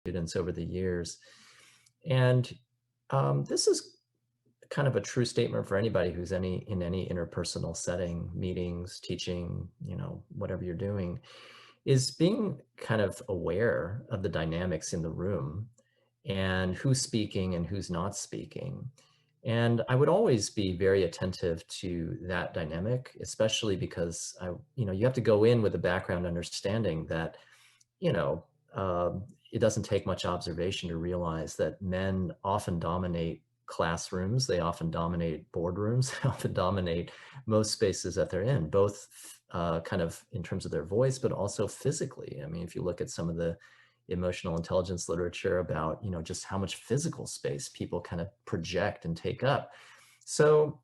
students over the years. And this is kind of a true statement for anybody who's in any interpersonal setting, meetings, teaching, whatever you're doing, is being kind of aware of the dynamics in the room and who's speaking and who's not speaking. And I would always be very attentive to that dynamic, especially because you have to go in with a background understanding that, you know, it doesn't take much observation to realize that men often dominate classrooms, they often dominate boardrooms, they often dominate most spaces that they're in, both kind of in terms of their voice, but also physically. I mean, if you look at some of the emotional intelligence literature about, just how much physical space people kind of project and take up. So,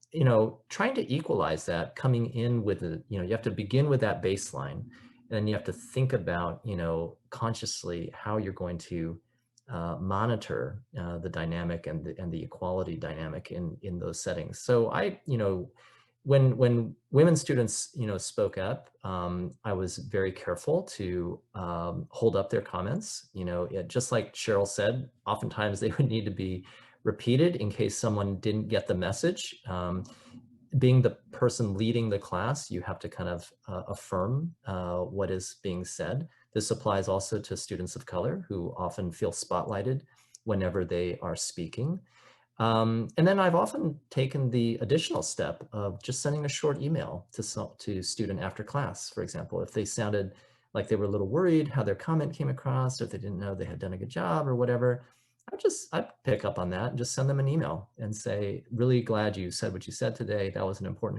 trying to equalize that coming in with you have to begin with that baseline, and then you have to think about, consciously how you're going to monitor the dynamic and the equality dynamic in those settings. So when women students, spoke up, I was very careful to hold up their comments. Just like Cheryl said, oftentimes they would need to be repeated in case someone didn't get the message. Being the person leading the class, you have to kind of affirm what is being said. This applies also to students of color who often feel spotlighted whenever they are speaking. And then I've often taken the additional step of just sending a short email to student after class, for example, if they sounded like they were a little worried how their comment came across, or if they didn't know they had done a good job or whatever. I'd pick up on that and just send them an email and say, really glad you said what you said today. That was an important